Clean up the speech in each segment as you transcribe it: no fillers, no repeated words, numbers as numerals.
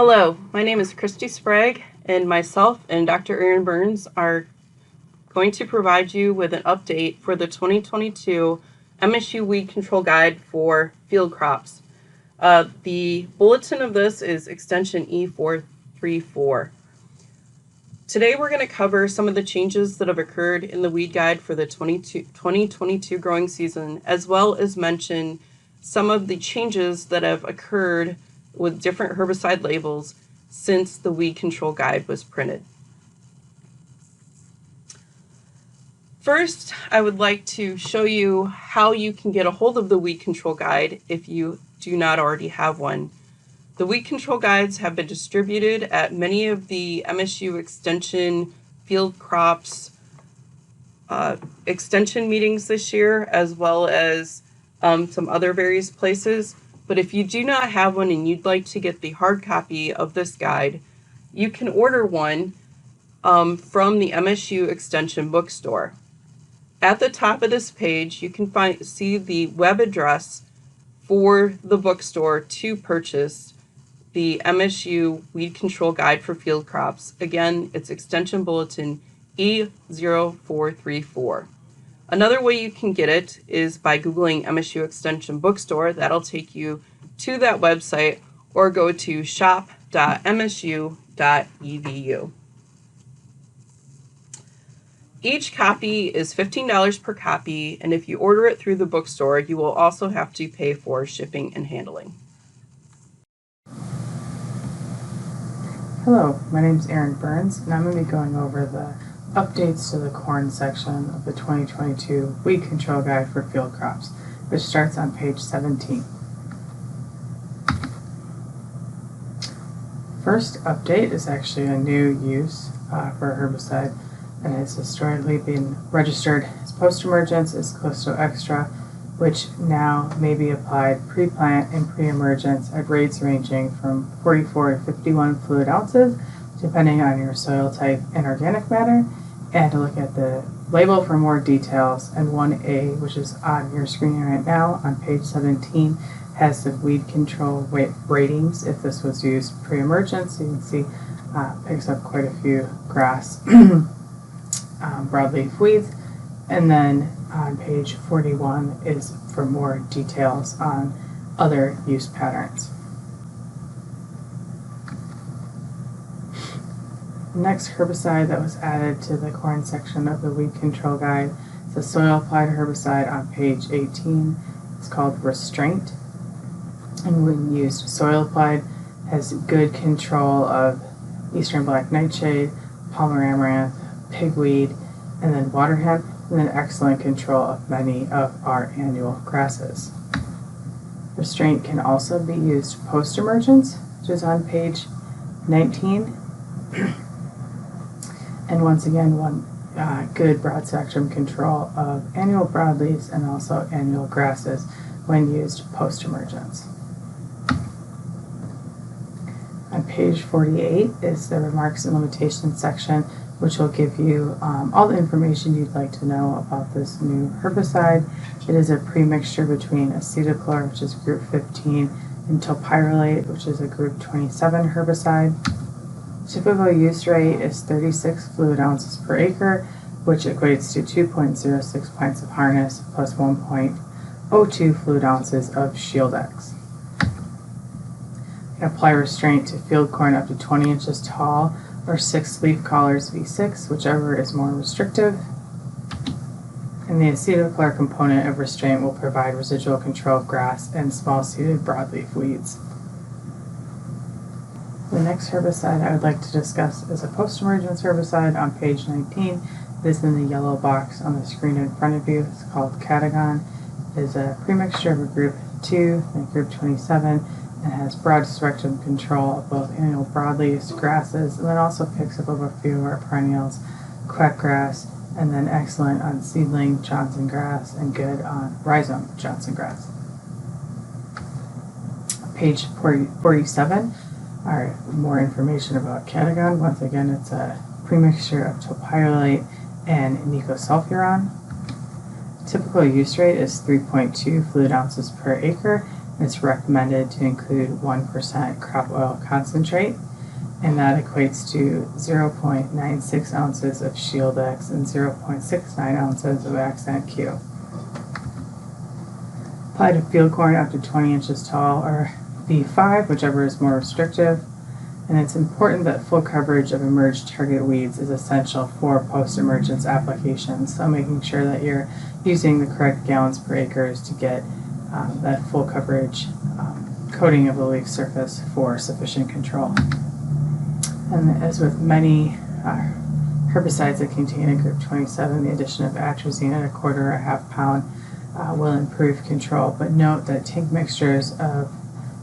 Hello, my name is Christy Sprague, and myself and Dr. Aaron Burns are going to provide you with an update for the 2022 MSU Weed Control Guide for field crops. The bulletin of this is extension E434. Today we're going to cover some of the changes that have occurred in the weed guide for the 2022 growing season, as well as mention some of the changes that have occurred with different herbicide labels since the weed control guide was printed. First, I would like to show you how you can get a hold of the weed control guide if you do not already have one. The weed control guides have been distributed at many of the MSU Extension field crops extension meetings this year, as well as some other various places. But if you do not have one and you'd like to get the hard copy of this guide, you can order one from the MSU Extension bookstore. At the top of this page, you can see the web address for the bookstore to purchase the MSU Weed Control Guide for Field Crops. Again, it's Extension Bulletin E0434. Another way you can get it is by Googling MSU Extension Bookstore. That'll take you to that website, or go to shop.msu.edu. Each copy is $15 per copy, and if you order it through the bookstore, you will also have to pay for shipping and handling. Hello, my name is Aaron Burns, and I'm going to be going over the updates to the corn section of the 2022 Weed Control Guide for Field Crops, which starts on page 17. First update is actually a new use for a herbicide, and it's historically been registered as post-emergence as Enlist Xtra, which now may be applied pre-plant and pre-emergence at rates ranging from 44 to 51 fluid ounces, depending on your soil type and organic matter. And to look at the label for more details, and 1A, which is on your screen right now on page 17, has the weed control ratings if this was used pre-emergence. So you can see picks up quite a few grass broadleaf weeds. And then on page 41 is for more details on other use patterns. The next herbicide that was added to the corn section of the weed control guide is a soil applied herbicide on page 18. It's called Restraint, and when used soil applied has good control of eastern black nightshade, palmer amaranth, pigweed, and then water hemp, and then excellent control of many of our annual grasses. Restraint can also be used post-emergence, which is on page 19. And once again, one good broad spectrum control of annual broadleaves and also annual grasses when used post-emergence. On page 48 is the remarks and limitations section, which will give you all the information you'd like to know about this new herbicide. It is a premixture between acetochlor, which is group 15, and topyrolate, which is a group 27 herbicide. Typical use rate is 36 fluid ounces per acre, which equates to 2.06 pints of harness plus 1.02 fluid ounces of Shield X. You can apply restraint to field corn up to 20 inches tall, or 6 leaf collars V6, whichever is more restrictive. And the acetochlor component of restraint will provide residual control of grass and small seeded broadleaf weeds. The next herbicide I would like to discuss is a post-emergence herbicide on page 19. It is in the yellow box on the screen in front of you. It's called Catagon. It is a premixture of a group 2 and group 27, and has broad spectrum control of both annual broadleaves, grasses, and then also picks up a few of our perennials, quackgrass, and then excellent on seedling Johnson grass and good on rhizome Johnson grass. Page 47 are more information about Catagon. Once again, it's a premixture of topyrolate and nicosulfuron. Typical use rate is 3.2 fluid ounces per acre, It's recommended to include 1% crop oil concentrate, and that equates to 0.96 ounces of Shield X and 0.69 ounces of Accent Q. Apply to field corn up to 20 inches tall or V5, whichever is more restrictive. And it's important that full coverage of emerged target weeds is essential for post-emergence applications. So making sure that you're using the correct gallons per acres to get that full coverage coating of the leaf surface for sufficient control. And as with many herbicides that contain a group 27, the addition of atrazine at 1/4 or 1/2 pound will improve control. But note that tank mixtures of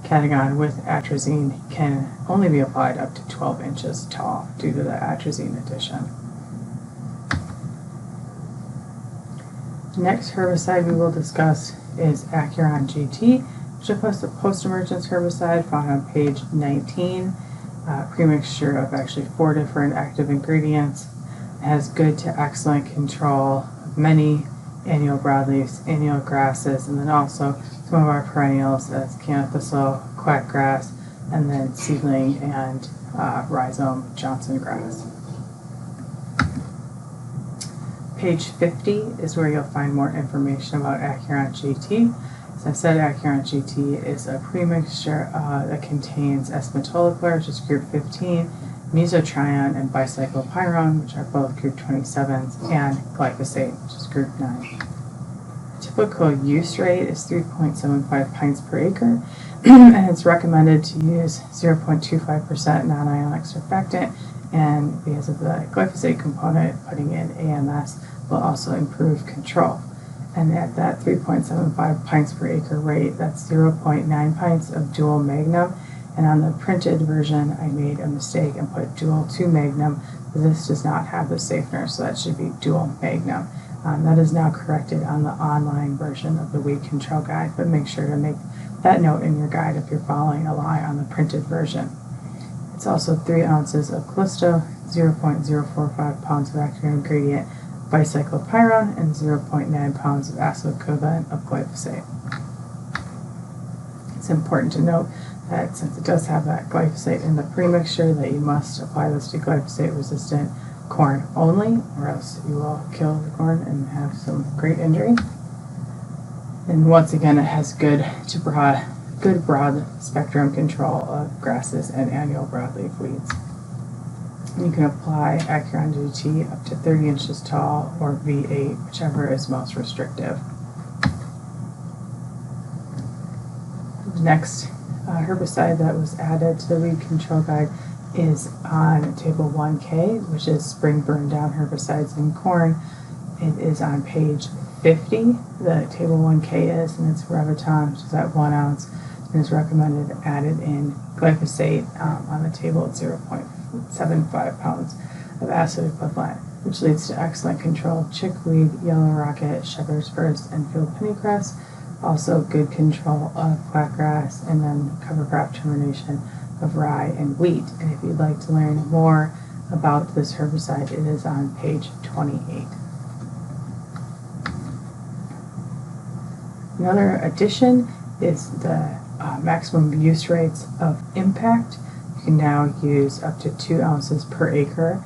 Catagon with atrazine can only be applied up to 12 inches tall due to the atrazine addition. The next herbicide we will discuss is Acuron GT, which is a post-emergence herbicide found on page 19. Premixture of actually 4 different active ingredients. It has good to excellent control of many annual broadleafs, annual grasses, and then also some of our perennials as canna thistle, quackgrass, and then seedling and rhizome Johnson grass. Page 50 is where you'll find more information about Acuron GT. As I said, Acuron GT is a premixture that contains S-metolachlor, which is group 15, mesotrione and bicyclopyrrone, which are both group 27s, and glyphosate, which is group 9. Typical use rate is 3.75 pints per acre, and it's recommended to use 0.25% non-ionic surfactant, and because of the glyphosate component, putting in AMS will also improve control. And at that 3.75 pints per acre rate, that's 0.9 pints of dual Magnum. And on the printed version, I made a mistake and put dual 2 Magnum. This does not have the safener, so that should be dual Magnum. That is now corrected on the online version of the weed control guide, but make sure to make that note in your guide if you're following along on the printed version. It's also 3 ounces of Callisto, 0.045 pounds of active ingredient bicyclopyrrone, and 0.9 pounds of acid equivalent of glyphosate. It's important to note that since it does have that glyphosate in the premixture, that you must apply this to glyphosate-resistant corn only, or else you will kill the corn and have some great injury. And once again, it has good broad spectrum control of grasses and annual broadleaf weeds. You can apply Acuron GT up to 30 inches tall or V8, whichever is most restrictive. The next herbicide that was added to the weed control guide is on table 1K, which is spring burn down herbicides in corn. It is on page 50. The table 1K is, and it's Reviton, which is at 1 ounce, and is recommended added in glyphosate on the table at 0.75 pounds of acid equivalent, which leads to excellent control of chickweed, yellow rocket, shepherd's first, and field pennycress. Also good control of quackgrass, and then cover crop termination of rye and wheat. And if you'd like to learn more about this herbicide, it is on page 28. Another addition is the maximum use rates of impact. You can now use up to 2 ounces per acre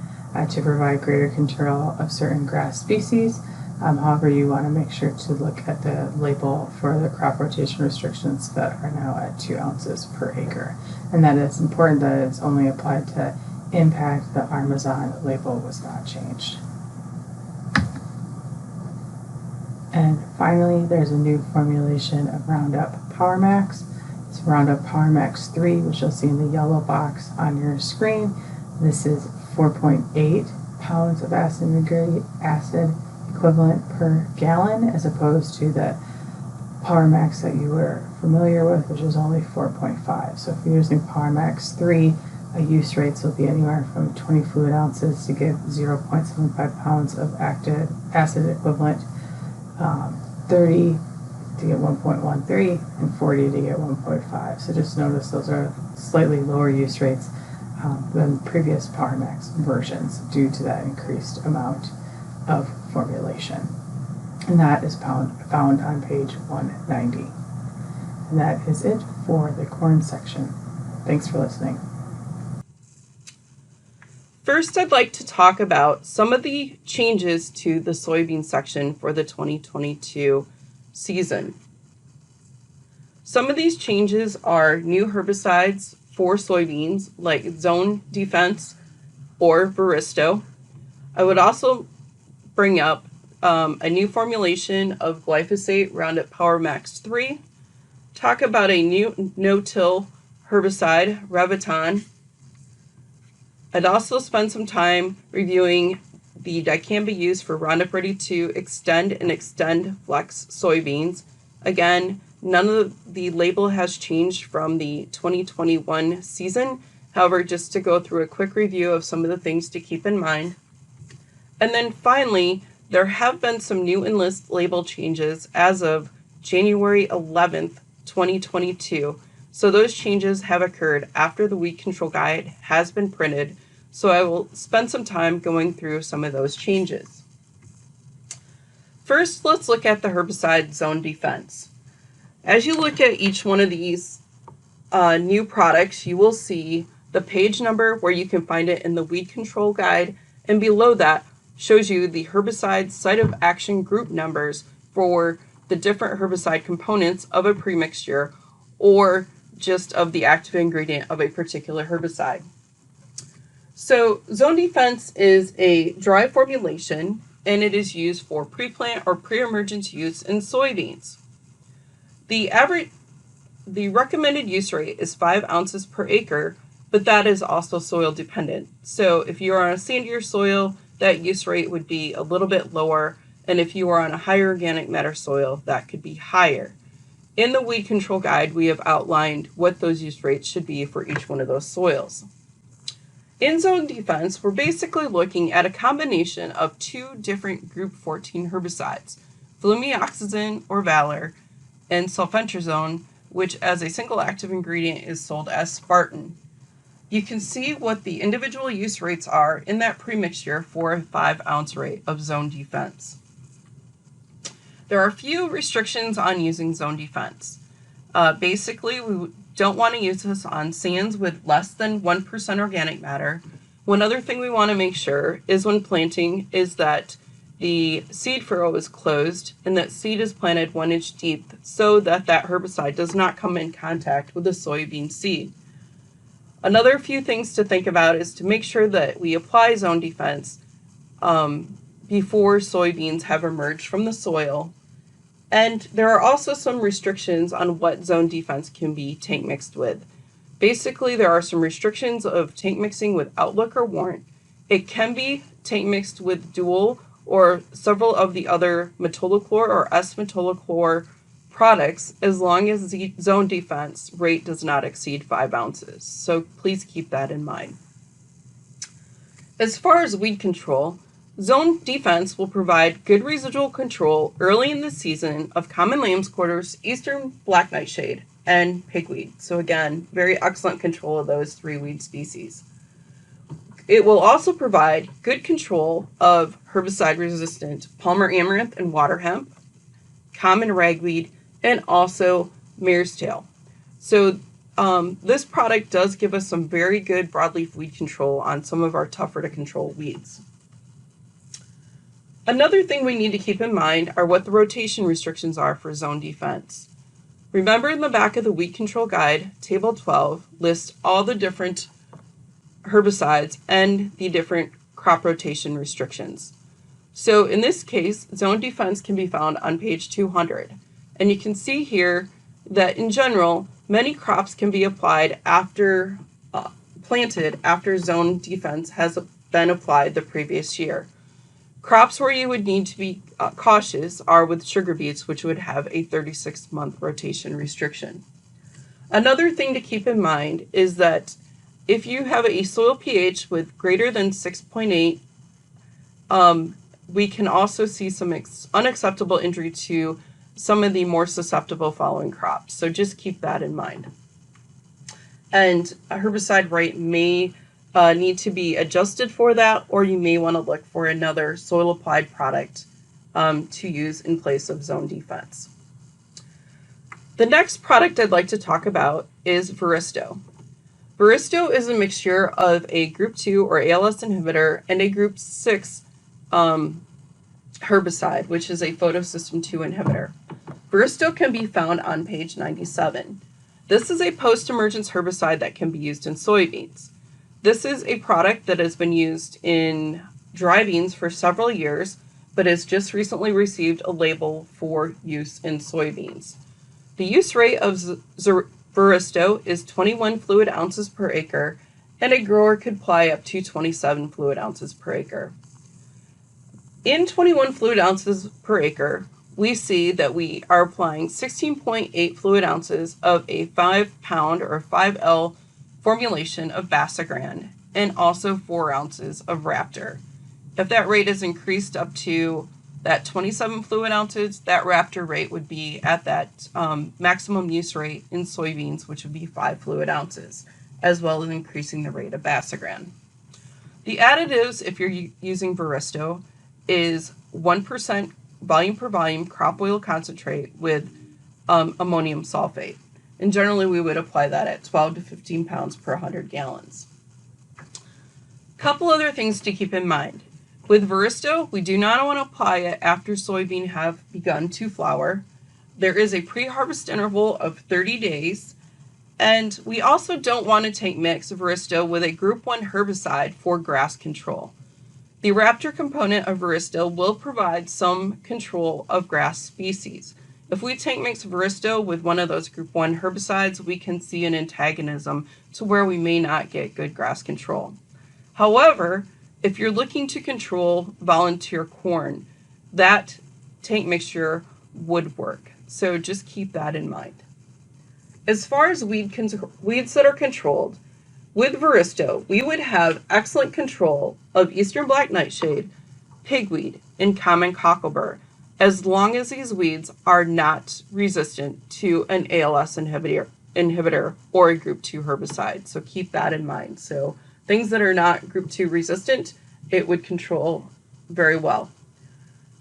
to provide greater control of certain grass species. However, you want to make sure to look at the label for the crop rotation restrictions that are now at 2 ounces per acre. And that it's important that it's only applied to impact. The Armazon label was not changed. And finally, there's a new formulation of Roundup PowerMax. It's Roundup PowerMax 3, which you'll see in the yellow box on your screen. This is 4.8 pounds of acid equivalent per gallon, as opposed to the PowerMax that you were familiar with, which is only 4.5. So if you're using PowerMax 3, use rates will be anywhere from 20 fluid ounces to give 0.75 pounds of active acid equivalent, 30 to get 1.13, and 40 to get 1.5. So just notice those are slightly lower use rates than previous PowerMax versions due to that increased amount of formulation. And that is found on page 190. And that is it for the corn section. Thanks for listening. First, I'd like to talk about some of the changes to the soybean section for the 2022 season. Some of these changes are new herbicides for soybeans like Zone Defense or Varisto. I would also bring up a new formulation of glyphosate, Roundup PowerMax 3. Talk about a new no-till herbicide, Reviton. I'd also spend some time reviewing the dicamba used for Roundup Ready to Extend and Extend Flex soybeans. Again, none of the label has changed from the 2021 season. However, just to go through a quick review of some of the things to keep in mind. And then finally, there have been some new Enlist label changes as of January 11th, 2022. So those changes have occurred after the weed control guide has been printed. So I will spend some time going through some of those changes. First, let's look at the herbicide Zone Defense. As you look at each one of these new products, you will see the page number where you can find it in the weed control guide, and below that shows you the herbicide site of action group numbers for the different herbicide components of a premixture or just of the active ingredient of a particular herbicide. So Zone Defense is a dry formulation, and it is used for pre-plant or pre-emergence use in soybeans. The recommended use rate is 5 ounces per acre, but that is also soil dependent. So if you are on a sandier soil, that use rate would be a little bit lower, and if you are on a higher organic matter soil, that could be higher. In the weed control guide, we have outlined what those use rates should be for each one of those soils. In Zone Defense, we're basically looking at a combination of two different Group 14 herbicides, flumioxazin or Valor, and sulfentrazone, which as a single active ingredient is sold as Spartan. You can see what the individual use rates are in that premixture for a 5 ounce rate of Zone Defense. There are a few restrictions on using Zone Defense. Basically, we don't want to use this on sands with less than 1% organic matter. One other thing we want to make sure is when planting is that the seed furrow is closed and that seed is planted 1 inch deep so that that herbicide does not come in contact with the soybean seed. Another few things to think about is to make sure that we apply Zone Defense before soybeans have emerged from the soil. And there are also some restrictions on what Zone Defense can be tank mixed with. Basically, there are some restrictions of tank mixing with Outlook or Warrant. It can be tank mixed with Dual or several of the other metolachlor or S-metolachlor products as long as the Zone Defense rate does not exceed 5 ounces. So please keep that in mind. As far as weed control, Zone Defense will provide good residual control early in the season of common lamb's quarters, eastern black nightshade, and pigweed. So again, very excellent control of those 3 weed species. It will also provide good control of herbicide-resistant Palmer amaranth and water hemp, common ragweed, and also mare's tail. So this product does give us some very good broadleaf weed control on some of our tougher to control weeds. Another thing we need to keep in mind are what the rotation restrictions are for Zone Defense. Remember, in the back of the weed control guide, Table 12 lists all the different herbicides and the different crop rotation restrictions. So in this case, Zone Defense can be found on page 200. And you can see here that in general, many crops can be applied after planted after Zone Defense has been applied the previous year. Crops where you would need to be cautious are with sugar beets, which would have a 36-month rotation restriction. Another thing to keep in mind is that if you have a soil pH with greater than 6.8, we can also see some unacceptable injury to some of the more susceptible following crops. So just keep that in mind. And a herbicide rate may need to be adjusted for that, or you may want to look for another soil applied product to use in place of Zone Defense. The next product I'd like to talk about is Varisto. Varisto is a mixture of a group 2 or ALS inhibitor and a group 6 herbicide, which is a photosystem 2 inhibitor. Varisto can be found on page 97. This is a post-emergence herbicide that can be used in soybeans. This is a product that has been used in dry beans for several years, but has just recently received a label for use in soybeans. The use rate of Varisto is 21 fluid ounces per acre, and a grower could apply up to 27 fluid ounces per acre. In 21 fluid ounces per acre, we see that we are applying 16.8 fluid ounces of a 5-pound or 5L formulation of Basagran and also 4 ounces of Raptor. If that rate is increased up to that 27 fluid ounces, that Raptor rate would be at that maximum use rate in soybeans, which would be 5 fluid ounces, as well as increasing the rate of Basagran. The additives, if you're using Varisto, is 1% volume per volume crop oil concentrate with ammonium sulfate. And generally we would apply that at 12 to 15 pounds per 100 gallons. Couple other things to keep in mind. With Varisto, we do not want to apply it after soybean have begun to flower. There is a pre-harvest interval of 30 days. And we also don't want to take mix Varisto with a group 1 herbicide for grass control. The Raptor component of Varisto will provide some control of grass species. If we take mix Varisto with one of those group 1 herbicides, we can see an antagonism to where we may not get good grass control. However, if you're looking to control volunteer corn, that tank mixture would work. So just keep that in mind. As far as weeds that are controlled, with Varisto, we would have excellent control of eastern black nightshade, pigweed, and common cockleburr, as long as these weeds are not resistant to an ALS inhibitor or a group 2 herbicide. So keep that in mind. So things that are not group 2 resistant, it would control very well.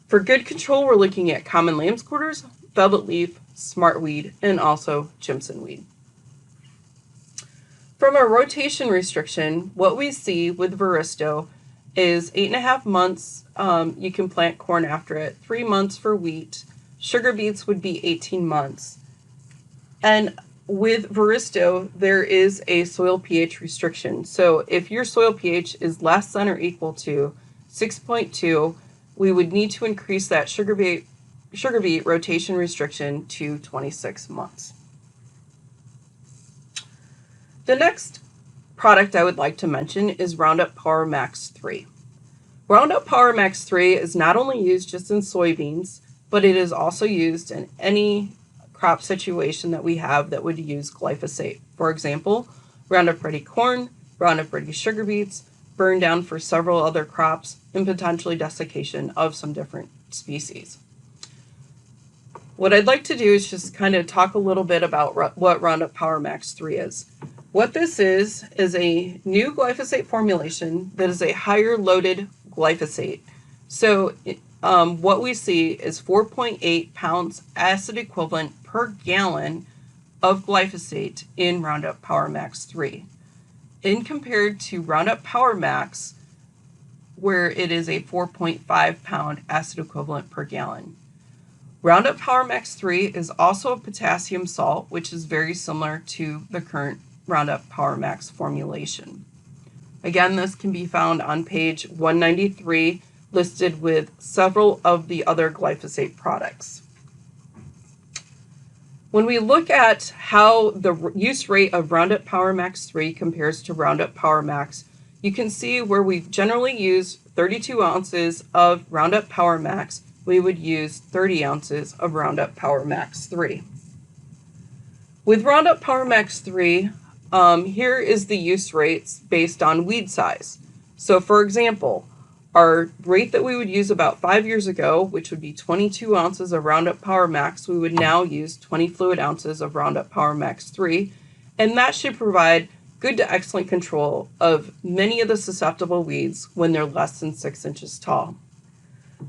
For good control, we're looking at common lamb's quarters, velvet leaf, smartweed, and also Jimson weed. From a rotation restriction, what we see with Varisto is 8.5 months, you can plant corn after it, 3 months for wheat. Sugar beets would be 18 months. And with Varisto, there is a soil pH restriction. So if your soil pH is less than or equal to 6.2, we would need to increase that sugar beet rotation restriction to 26 months. The next product I would like to mention is Roundup PowerMax 3. Roundup PowerMax 3 is not only used just in soybeans, but it is also used in any crop situation that we have that would use glyphosate. For example, Roundup Ready corn, Roundup Ready sugar beets, burn down for several other crops, and potentially desiccation of some different species. What I'd like to do is just kind of talk a little bit about what Roundup PowerMax 3 is. What this is a new glyphosate formulation that is a higher loaded glyphosate. So what we see is 4.8 pounds acid equivalent per gallon of glyphosate in Roundup PowerMax 3. In compared to Roundup PowerMax, where it is a 4.5 pound acid equivalent per gallon. Roundup PowerMax 3 is also a potassium salt, which is very similar to the current Roundup PowerMax formulation. Again, this can be found on page 193, listed with several of the other glyphosate products. When we look at how the use rate of Roundup PowerMax 3 compares to Roundup PowerMax, you can see where we generally use 32 ounces of Roundup PowerMax, we would use 30 ounces of Roundup PowerMax 3. With Roundup PowerMax 3, here is the use rates based on weed size. So for example, our rate that we would use about 5 years ago, which would be 22 ounces of Roundup PowerMax, we would now use 20 fluid ounces of Roundup PowerMax 3, and that should provide good to excellent control of many of the susceptible weeds when they're less than 6 inches tall.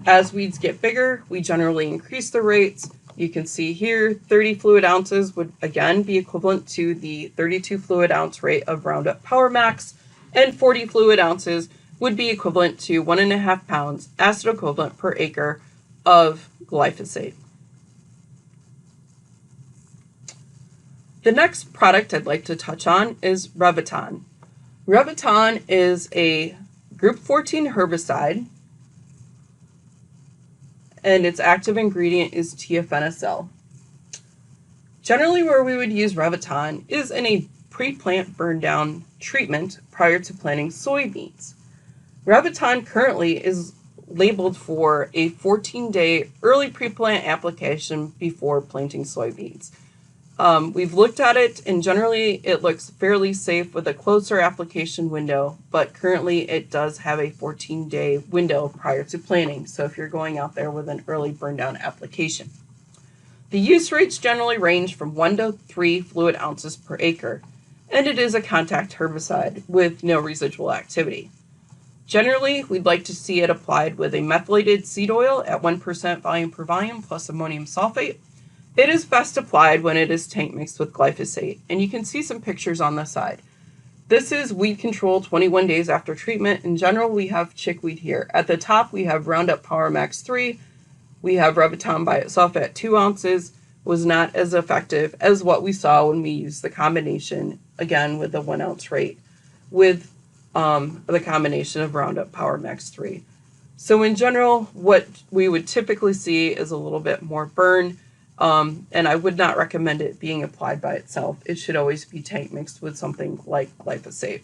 As weeds get bigger, we generally increase the rates. You can see here 30 fluid ounces would again be equivalent to the 32 fluid ounce rate of Roundup PowerMax, and 40 fluid ounces would be equivalent to 1.5 pounds acid equivalent per acre of glyphosate. The next product I'd like to touch on is Reviton. Reviton is a group 14 herbicide, and its active ingredient is TFNSL. Generally, where we would use Reviton is in a pre-plant burn down treatment prior to planting soybeans. Reviton currently is labeled for a 14-day early pre-plant application before planting soybeans. We've looked at it, and generally it looks fairly safe with a closer application window, but currently it does have a 14-day window prior to planting, so if you're going out there with an early burn down application. The use rates generally range from 1 to 3 fluid ounces per acre, and it is a contact herbicide with no residual activity. Generally, we'd like to see it applied with a methylated seed oil at 1% volume per volume plus ammonium sulfate. It is best applied when it is tank mixed with glyphosate, and you can see some pictures on the side. This is weed control 21 days after treatment. In general, we have chickweed here. At the top, we have Roundup PowerMax 3. We have Reviton by itself at 2 ounces. Was not as effective as what we saw when we used the combination, again with the 1 ounce rate, with the combination of Roundup PowerMax 3. So in general, what we would typically see is a little bit more burn. And I would not recommend it being applied by itself. It should always be tank mixed with something like glyphosate.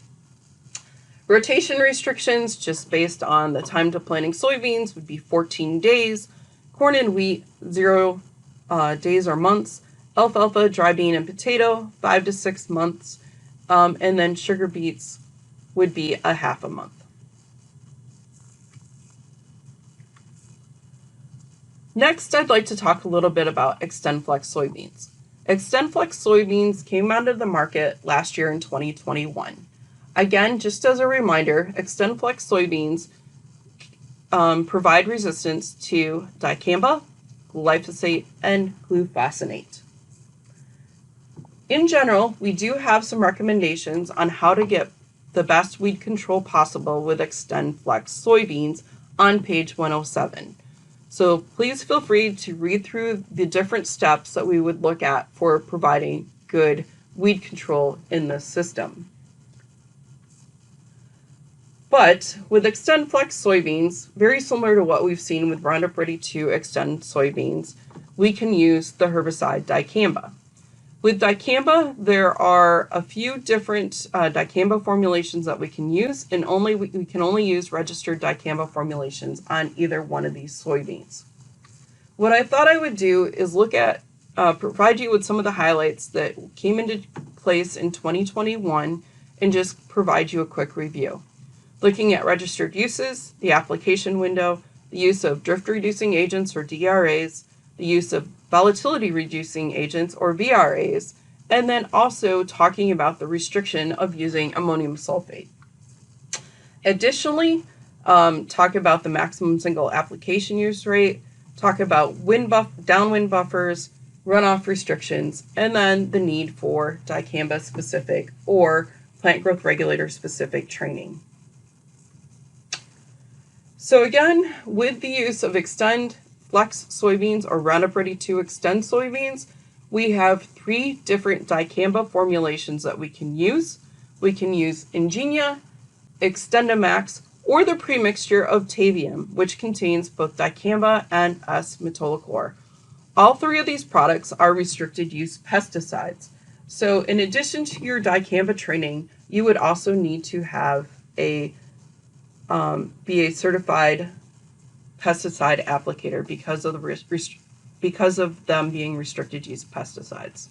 Rotation restrictions, just based on the time to planting soybeans, would be 14 days. Corn and wheat, 0 days or months. Alfalfa, dry bean, and potato, 5 to 6 months. And then sugar beets would be a half a month. Next, I'd like to talk a little bit about XtendFlex soybeans. XtendFlex soybeans came onto the market last year in 2021. Again, just as a reminder, XtendFlex soybeans provide resistance to dicamba, glyphosate, and glufosinate. In general, we do have some recommendations on how to get the best weed control possible with XtendFlex soybeans on page 107. So please feel free to read through the different steps that we would look at for providing good weed control in this system. But with XtendFlex soybeans, very similar to what we've seen with Roundup Ready 2 Xtend soybeans, we can use the herbicide dicamba. With dicamba, there are a few different dicamba formulations that we can use, and we can only use registered dicamba formulations on either one of these soybeans. What I thought I would do is look at, provide you with some of the highlights that came into place in 2021 and just provide you a quick review. Looking at registered uses, the application window, the use of drift reducing agents or DRAs, the use of volatility reducing agents or VRAs, and then also talking about the restriction of using ammonium sulfate. Additionally, talk about the maximum single application use rate, talk about downwind buffers, runoff restrictions, and then the need for dicamba specific or plant growth regulator specific training. So again, with the use of XtendFlex soybeans or Roundup Ready 2 Xtend soybeans, we have 3 different dicamba formulations that we can use. We can use Ingenia, XtendiMax, or the premixture of Tavium, which contains both dicamba and S-metolachlor. All 3 of these products are restricted use pesticides. So in addition to your dicamba training, you would also need to have be a certified pesticide applicator because of them being restricted use pesticides.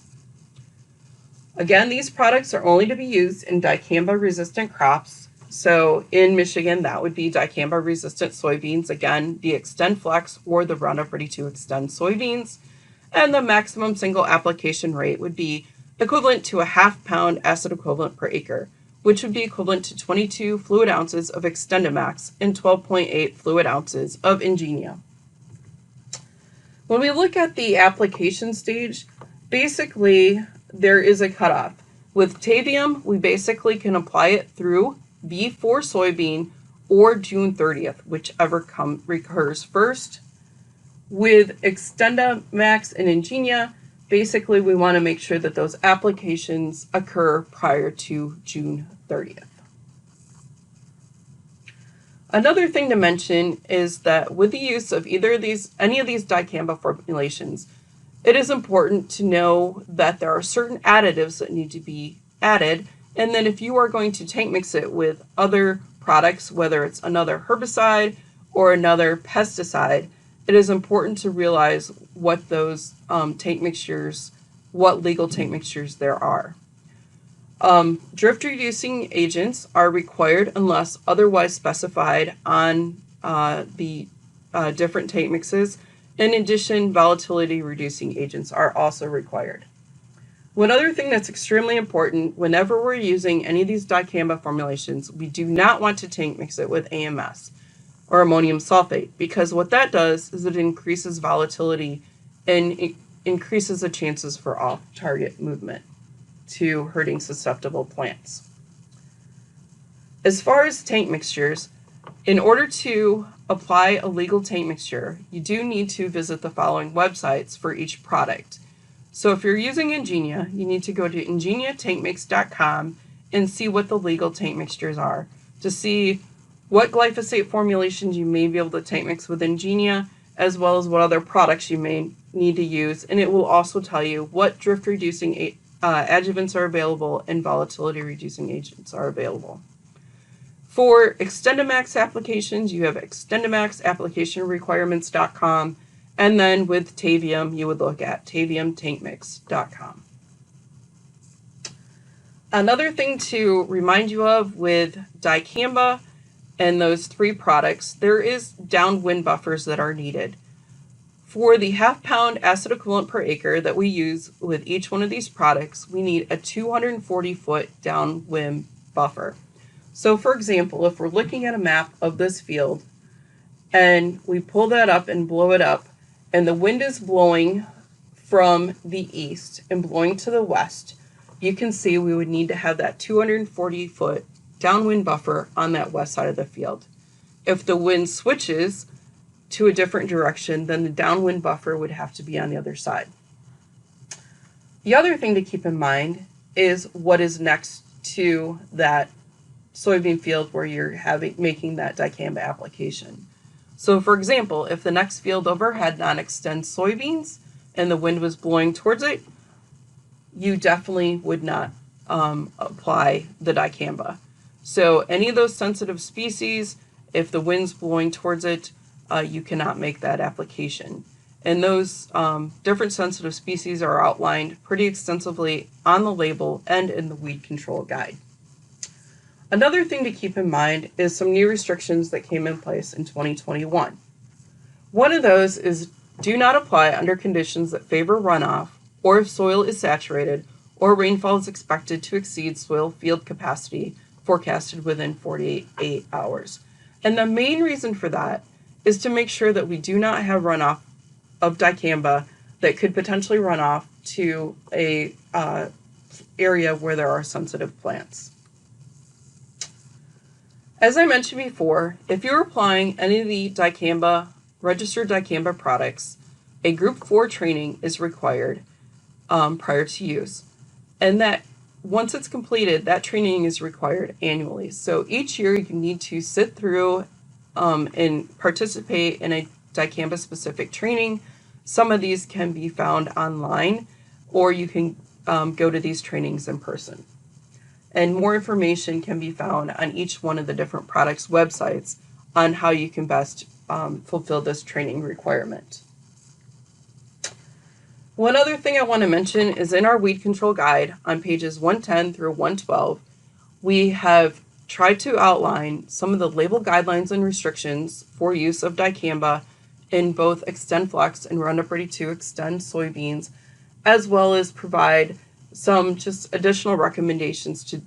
Again, these products are only to be used in dicamba resistant crops. So in Michigan, that would be dicamba resistant soybeans, again, the XtendFlex or the Roundup Ready 2 Xtend soybeans. And the maximum single application rate would be equivalent to a half-pound acid equivalent per acre, which would be equivalent to 22 fluid ounces of XtendiMax and 12.8 fluid ounces of Ingenia. When we look at the application stage, basically there is a cutoff. With Tavium, we basically can apply it through V4 soybean or June 30th, whichever recurs first. With XtendaMax and Ingenia, basically we want to make sure that those applications occur prior to June 30th. Another thing to mention is that with the use of any of these dicamba formulations, it is important to know that there are certain additives that need to be added, and then if you are going to tank mix it with other products, whether it's another herbicide or another pesticide, it is important to realize what those tank mixtures, what legal tank mixtures there are. Drift reducing agents are required unless otherwise specified on the different tank mixes. In addition, volatility reducing agents are also required. One other thing that's extremely important, whenever we're using any of these dicamba formulations, we do not want to tank mix it with AMS or ammonium sulfate, because what that does is it increases volatility and it increases the chances for off-target movement to hurting susceptible plants. As far as tank mixtures, in order to apply a legal tank mixture, you do need to visit the following websites for each product. So if you're using Ingenia, you need to go to ingeniatankmix.com and see what the legal tank mixtures are, to see what glyphosate formulations you may be able to tank mix with Ingenia, as well as what other products you may need to use, and it will also tell you what drift reducing adjuvants are available and volatility reducing agents are available. For XtendaMax applications, you have XtendaMaxApplicationRequirements.com, and then with Tavium, you would look at TaviumTankMix.com. Another thing to remind you of with dicamba and those three products, there is downwind buffers that are needed. For the half-pound acid equivalent per acre that we use with each one of these products, we need a 240-foot downwind buffer. So for example, if we're looking at a map of this field and we pull that up and blow it up, and the wind is blowing from the east and blowing to the west, you can see we would need to have that 240-foot downwind buffer on that west side of the field. If the wind switches to a different direction, then the downwind buffer would have to be on the other side. The other thing to keep in mind is what is next to that soybean field where you're making that dicamba application. So for example, if the next field over had non-extend soybeans and the wind was blowing towards it, you definitely would not apply the dicamba. So any of those sensitive species, if the wind's blowing towards it, you cannot make that application. And those different sensitive species are outlined pretty extensively on the label and in the weed control guide. Another thing to keep in mind is some new restrictions that came in place in 2021. One of those is do not apply under conditions that favor runoff, or if soil is saturated, or rainfall is expected to exceed soil field capacity forecasted within 48 hours. And the main reason for that is to make sure that we do not have runoff of dicamba that could potentially run off to a area where there are sensitive plants. As I mentioned before, if you're applying any of the registered dicamba products, a Group 4 training is required prior to use. And that once it's completed, that training is required annually. So each year you need to sit through and participate in a dicamba specific training. Some of these can be found online, or you can go to these trainings in person. And more information can be found on each one of the different products' websites on how you can best fulfill this training requirement. One other thing I want to mention is in our weed control guide on pages 110 through 112, we have tried to outline some of the label guidelines and restrictions for use of dicamba in both XtendFlex and Roundup Ready 2 Xtend soybeans, as well as provide some just additional recommendations to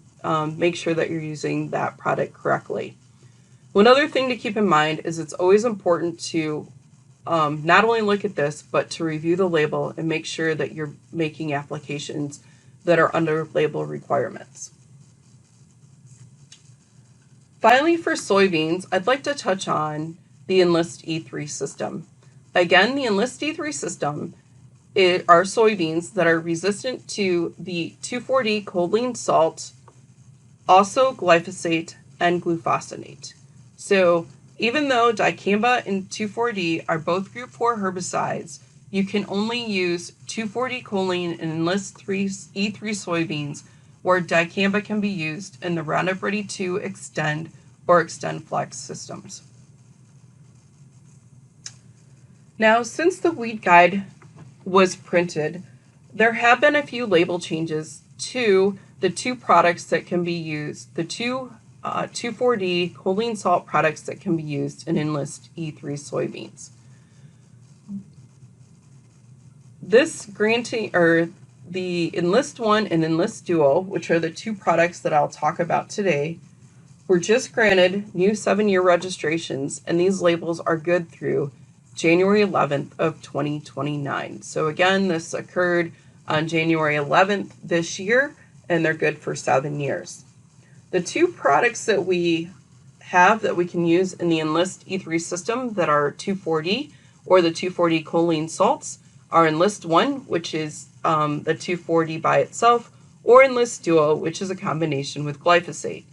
make sure that you're using that product correctly. One other thing to keep in mind is it's always important to not only look at this, but to review the label and make sure that you're making applications that are under label requirements. Finally, for soybeans, I'd like to touch on the Enlist E3 system. Again, the Enlist E3 system are soybeans that are resistant to the 2,4-D choline salt, also glyphosate and glufosinate. So even though dicamba and 2,4-D are both group 4 herbicides, you can only use 2,4-D choline and Enlist E3 soybeans where dicamba can be used in the Roundup Ready 2 Extend or Extend Flex systems. Now, since the weed guide was printed, there have been a few label changes to the two products that can be used, the two 2,4-D choline salt products that can be used in Enlist E3 soybeans. This granting, or the Enlist 1 and Enlist Duo, which are the two products that I'll talk about today, were just granted new 7-year registrations, and these labels are good through January 11th of 2029. So again, this occurred on January 11th this year, and they're good for 7 years. The two products that we have that we can use in the Enlist E3 system that are 2,4-D or the 2,4-D choline salts are Enlist 1, which is the 2,4-D by itself, or Enlist Duo, which is a combination with glyphosate.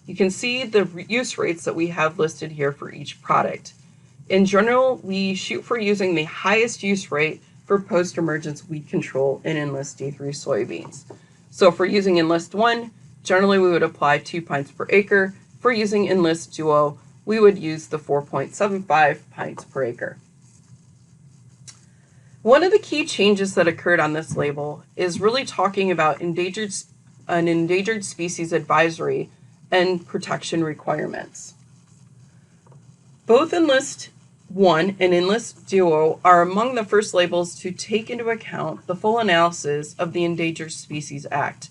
You can see the use rates that we have listed here for each product. In general, we shoot for using the highest use rate for post-emergence weed control in Enlist E3 soybeans. So if we're using Enlist 1, generally we would apply 2 pints per acre. For using Enlist Duo, we would use the 4.75 pints per acre. One of the key changes that occurred on this label is really talking about an endangered species advisory and protection requirements. Both Enlist 1 and Enlist Duo are among the first labels to take into account the full analysis of the Endangered Species Act.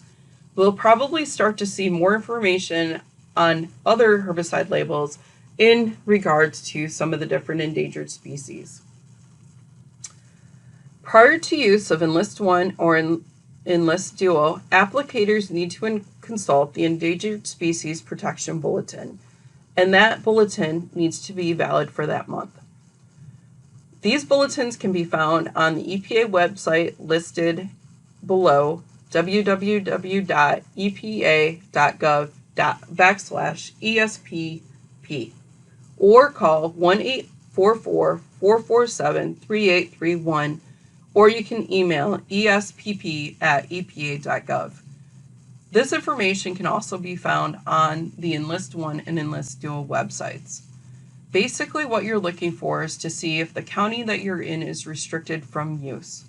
We'll probably start to see more information on other herbicide labels in regards to some of the different endangered species. Prior to use of Enlist 1 or Enlist Duo, applicators need to consult the Endangered Species Protection Bulletin, and that bulletin needs to be valid for that month. These bulletins can be found on the EPA website listed below, www.epa.gov/ESPP, or call 1-844-447-3831, or you can email espp@epa.gov. This information can also be found on the Enlist 1 and Enlist Duo websites. Basically, what you're looking for is to see if the county that you're in is restricted from use.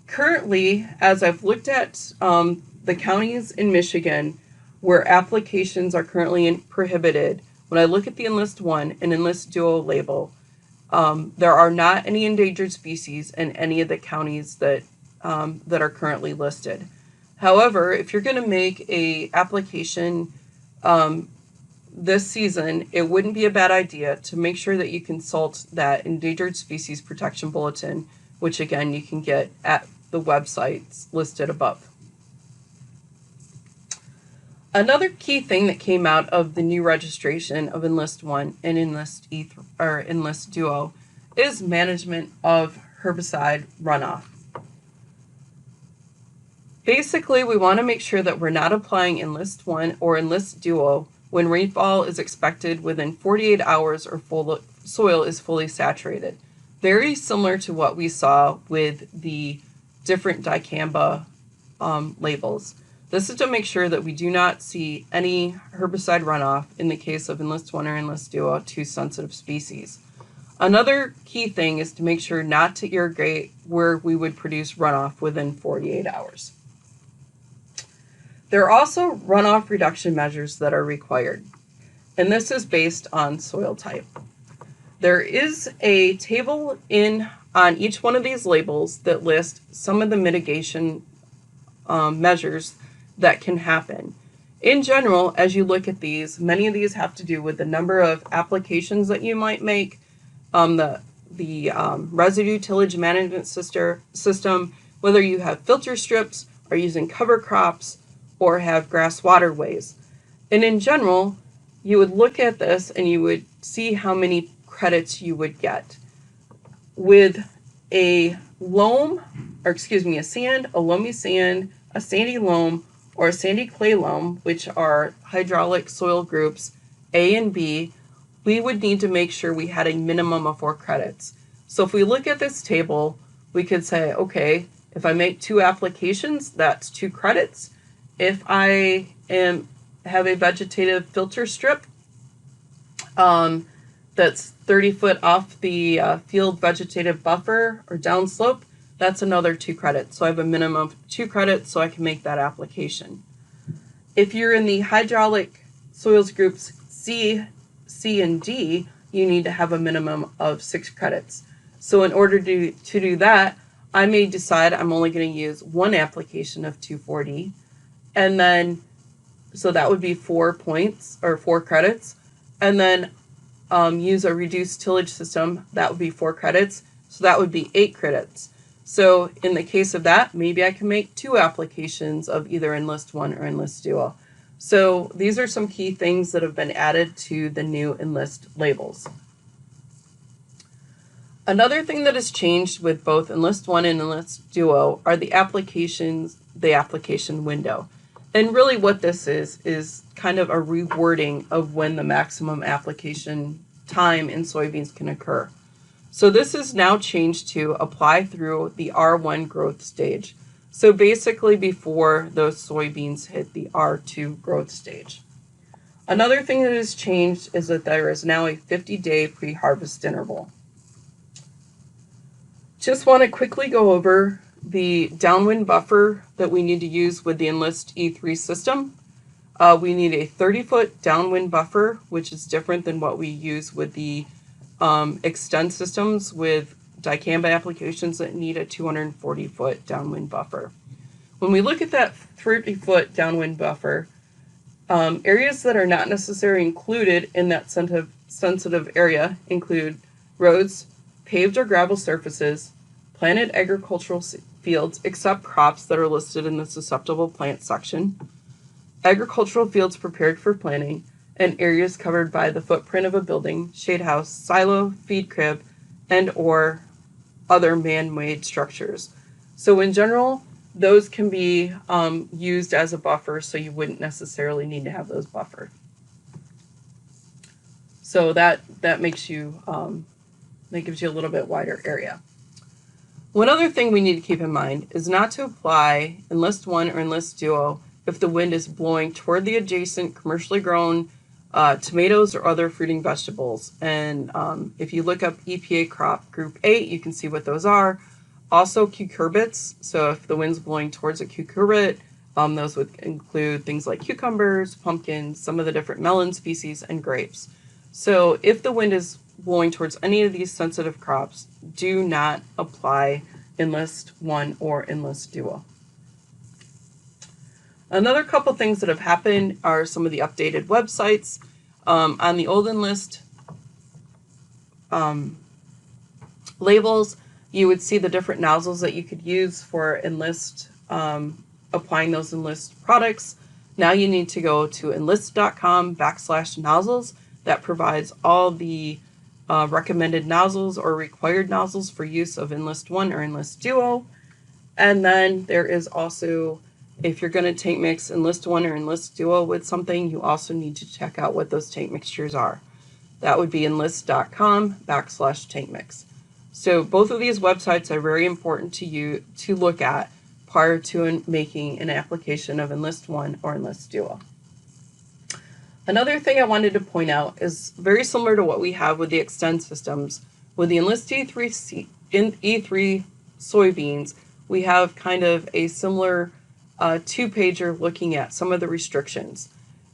Currently, as I've looked at the counties in Michigan where applications are currently prohibited, when I look at the Enlist 1 and Enlist Duo label, there are not any endangered species in any of the counties that are currently listed. However, if you're going to make a application this season, it wouldn't be a bad idea to make sure that you consult that Endangered Species Protection Bulletin, which again you can get at the websites listed above. Another key thing that came out of the new registration of Enlist 1 and Enlist E3 or Enlist Duo is management of herbicide runoff. Basically, we want to make sure that we're not applying Enlist 1 or Enlist Duo when rainfall is expected within 48 hours or soil is fully saturated. Very similar to what we saw with the different dicamba labels. This is to make sure that we do not see any herbicide runoff in the case of Enlist 1 or Enlist Duo to sensitive species. Another key thing is to make sure not to irrigate where we would produce runoff within 48 hours. There are also runoff reduction measures that are required, and this is based on soil type. There is a table on each one of these labels that lists some of the mitigation measures that can happen. In general, as you look at these, many of these have to do with the number of applications that you might make, the the residue tillage management system, whether you have filter strips, are using cover crops, or have grass waterways. And in general, you would look at this and you would see how many credits you would get. With a loam, or excuse me, a sand, a loamy sand, a sandy loam, or a sandy clay loam, which are hydraulic soil groups A and B, we would need to make sure we had a minimum of 4 credits. So if we look at this table, we could say, okay, if I make 2 applications, that's 2 credits. If I have a vegetative filter strip that's 30 foot off the field vegetative buffer or downslope, that's another 2 credits. So I have a minimum of 2 credits so I can make that application. If you're in the hydraulic soils groups C, and D, you need to have a minimum of 6 credits. So in order to do that, I may decide I'm only going to use 1 application of 2,4-D, and then, so that would be 4 points or 4 credits, and then use a reduced tillage system, that would be 4 credits, so that would be 8 credits. So in the case of that, maybe I can make 2 applications of either Enlist 1 or Enlist Duo. So these are some key things that have been added to the new Enlist labels. Another thing that has changed with both Enlist 1 and Enlist Duo are the application window. And really what this is kind of a rewording of when the maximum application time in soybeans can occur. So this is now changed to apply through the R1 growth stage. So basically before those soybeans hit the R2 growth stage. Another thing that has changed is that there is now a 50-day pre-harvest interval. Just want to quickly go over the downwind buffer that we need to use with the Enlist E3 system. We need a 30-foot downwind buffer, which is different than what we use with the Extend systems with dicamba applications that need a 240-foot downwind buffer. When we look at that 30-foot downwind buffer, areas that are not necessarily included in that sensitive area include roads, paved or gravel surfaces, planted agricultural fields except crops that are listed in the susceptible plant section, agricultural fields prepared for planting, and areas covered by the footprint of a building, shade house, silo, feed crib, and or other man-made structures. So in general, those can be used as a buffer, so you wouldn't necessarily need to have those buffered. So that makes you that gives you a little bit wider area. One other thing we need to keep in mind is not to apply Enlist 1 or Enlist Duo if the wind is blowing toward the adjacent commercially grown tomatoes or other fruiting vegetables. And if you look up EPA crop group 8, you can see what those are. Also cucurbits, so if the wind's blowing towards a cucurbit, those would include things like cucumbers, pumpkins, some of the different melon species, and grapes. So if the wind is blowing towards any of these sensitive crops, do not apply Enlist 1 or Enlist Duo. Another couple things that have happened are some of the updated websites. On the old Enlist labels, you would see the different nozzles that you could use for Enlist, applying those Enlist products. Now you need to go to enlist.com/nozzles. That provides all the recommended nozzles or required nozzles for use of Enlist 1 or Enlist Duo. And then there is also, if you're going to tank mix Enlist 1 or Enlist Duo with something, you also need to check out what those tank mixtures are. That would be enlist.com/tank mix. So both of these websites are very important to you to look at prior to making an application of Enlist 1 or Enlist Duo. Another thing I wanted to point out is very similar to what we have with the Extend systems. With the Enlist E3 soybeans, we have kind of a similar two-pager looking at some of the restrictions.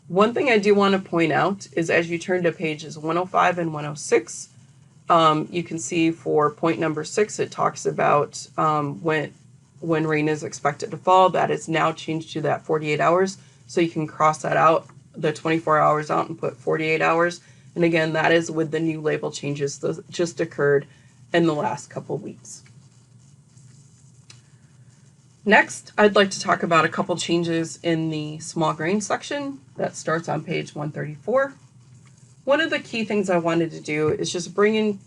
One thing I do want to point out is as you turn to pages 105 and 106, you can see for point number 6, it talks about when rain is expected to fall. That is now changed to that 48 hours. So you can cross that out, the 24 hours out, and put 48 hours. And again, that is with the new label changes that just occurred in the last couple weeks. Next, I'd like to talk about a couple changes in the small grain section that starts on page 134. One of the key things I wanted to do is just bring in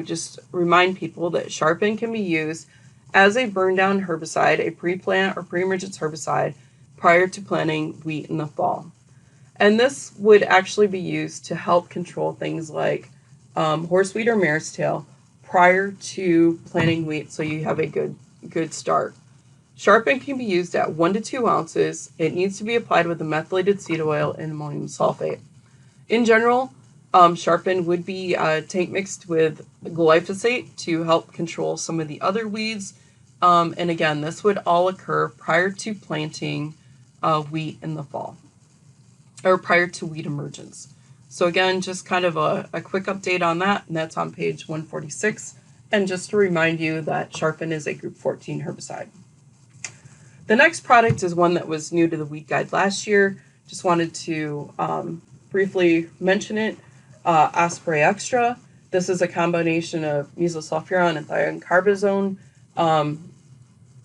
just remind people that Sharpen can be used as a burn down herbicide, a pre-plant or pre-emergence herbicide prior to planting wheat in the fall. And this would actually be used to help control things like horseweed or mare's tail prior to planting wheat, so you have a good start. Sharpen can be used at 1 to 2 ounces. It needs to be applied with a methylated seed oil and ammonium sulfate. In general, Sharpen would be tank mixed with glyphosate to help control some of the other weeds. And again, this would all occur prior to planting wheat in the fall, or prior to wheat emergence. So again, just kind of a quick update on that, and that's on page 146. And just to remind you that Sharpen is a group 14 herbicide. The next product is one that was new to the weed guide last year. Just wanted to briefly mention it. Osprey Xtra. This is a combination of mesosulfuron and thiocarbazone.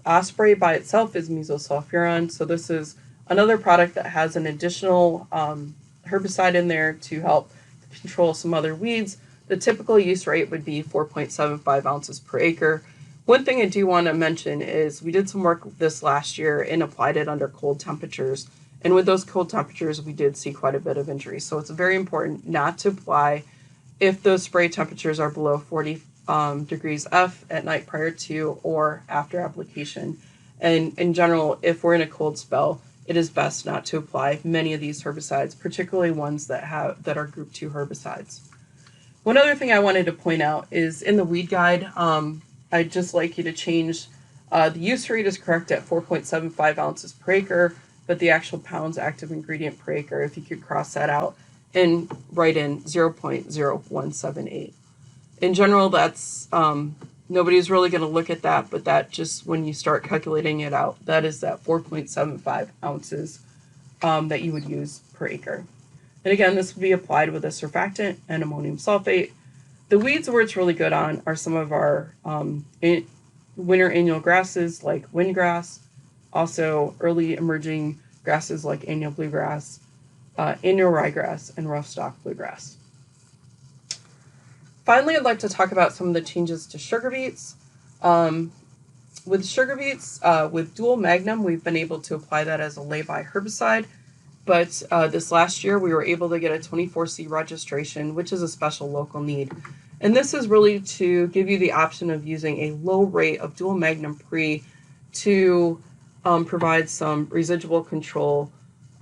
Osprey by itself is mesosulfuron, so this is another product that has an additional herbicide in there to help control some other weeds. The typical use rate would be 4.75 ounces per acre. One thing I do want to mention is we did some work this last year and applied it under cold temperatures. And with those cold temperatures, we did see quite a bit of injury. So it's very important not to apply if those spray temperatures are below 40 degrees F at night prior to or after application. And in general, if we're in a cold spell, it is best not to apply many of these herbicides, particularly ones that are group 2 herbicides. One other thing I wanted to point out is in the weed guide, I'd just like you to change, the use rate is correct at 4.75 ounces per acre, but the actual pounds active ingredient per acre, if you could cross that out and write in 0.0178. In general, that's, nobody's really going to look at that, but that just, when you start calculating it out, that is that 4.75 ounces that you would use per acre. And again, this would be applied with a surfactant and ammonium sulfate. The weeds where it's really good on are some of our winter annual grasses like windgrass, also early emerging grasses like annual bluegrass, annual ryegrass, and rough stalk bluegrass. Finally, I'd like to talk about some of the changes to sugar beets. With sugar beets, with dual Magnum, we've been able to apply that as a lay-by herbicide. But this last year, we were able to get a 24C registration, which is a special local need. And this is really to give you the option of using a low rate of dual Magnum pre to provide some residual control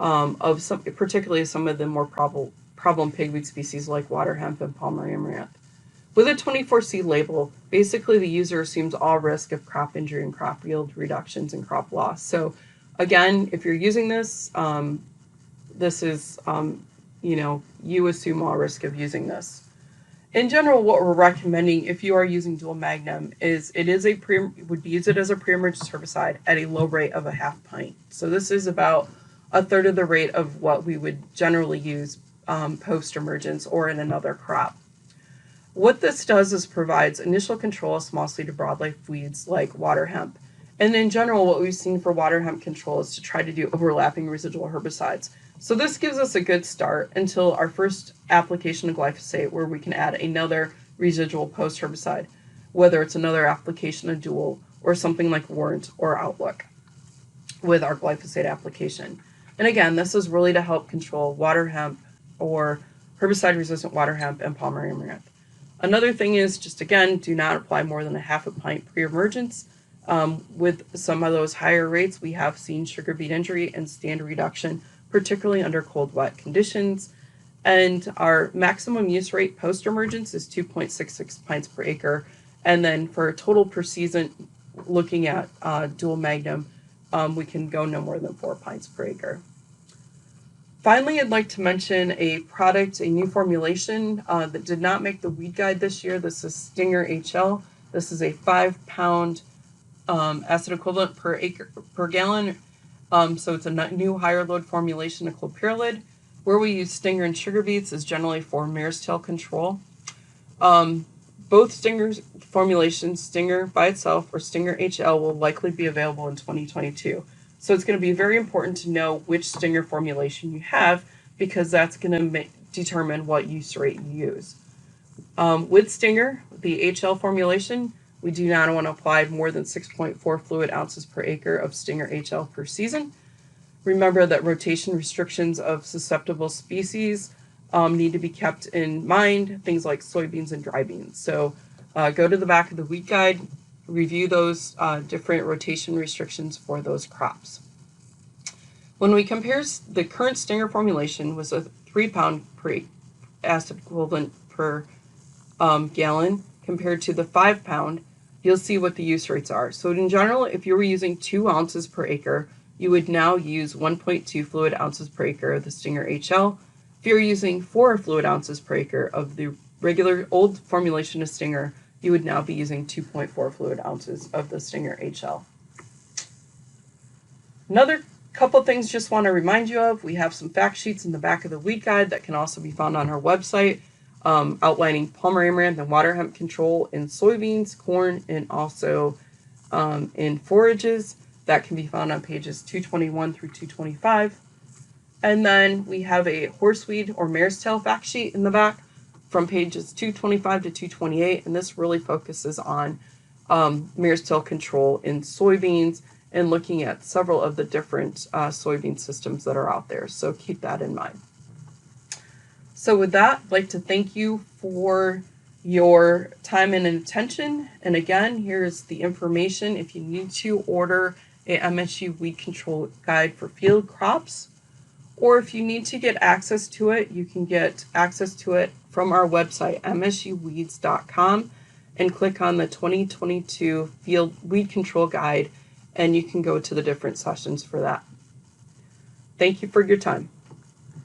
of particularly some of the more problem pigweed species like water hemp and Palmer amaranth. With a 24C label, basically the user assumes all risk of crop injury and crop yield reductions and crop loss. So again, if you're using this, this is, you assume all risk of using this. In general, what we're recommending if you are using dual Magnum is would use it as a pre-emergence herbicide at a low rate of a half pint. So this is about a third of the rate of what we would generally use post-emergence or in another crop. What this does is provides initial control of small seeded broadleaf weeds like water hemp. And in general, what we've seen for water hemp control is to try to do overlapping residual herbicides. So this gives us a good start until our first application of glyphosate, where we can add another residual post herbicide, whether it's another application of dual or something like Warrant or Outlook with our glyphosate application. And again, this is really to help control water hemp or herbicide resistant water hemp and Palmer amaranth. Another thing is just, again, do not apply more than a half a pint pre-emergence. With some of those higher rates, we have seen sugar beet injury and stand reduction, particularly under cold, wet conditions. And our maximum use rate post-emergence is 2.66 pints per acre. And then for a total per season, looking at dual Magnum, we can go no more than 4 pints per acre. Finally, I'd like to mention a product, a new formulation that did not make the weed guide this year. This is Stinger HL. This is a 5-pound acid equivalent per gallon. So it's a new higher load formulation of clopyralid. Where we use Stinger and sugar beets is generally for mare's tail control. Both Stinger formulations, Stinger by itself or Stinger HL, will likely be available in 2022. So it's going to be very important to know which Stinger formulation you have, because that's going to determine what use rate you use. With Stinger, the HL formulation, we do not want to apply more than 6.4 fluid ounces per acre of Stinger HL per season. Remember that rotation restrictions of susceptible species need to be kept in mind, things like soybeans and dry beans. So go to the back of the wheat guide, review those different rotation restrictions for those crops. When we compare the current Stinger formulation with a 3 pound per acid equivalent per gallon compared to the 5 pound, you'll see what the use rates are. So in general, if you were using 2 ounces per acre, you would now use 1.2 fluid ounces per acre of the Stinger HL. If you're using 4 fluid ounces per acre of the regular old formulation of Stinger, you would now be using 2.4 fluid ounces of the Stinger HL. Another couple things just want to remind you of: we have some fact sheets in the back of the wheat guide that can also be found on our website, outlining Palmer amaranth and water hemp control in soybeans, corn, and also in forages. That can be found on pages 221 through 225. And then we have a horseweed or mare's tail fact sheet in the back from pages 225 to 228, and this really focuses on mare's tail control in soybeans and looking at several of the different soybean systems that are out there. So keep that in mind. So with that, I'd like to thank you for your time and attention. And again, here's the information if you need to order a MSU weed control guide for field crops, or if you need to get access to it, you can get access to it from our website, msuweeds.com, and click on the 2022 Field Weed Control Guide, and you can go to the different sessions for that. Thank you for your time.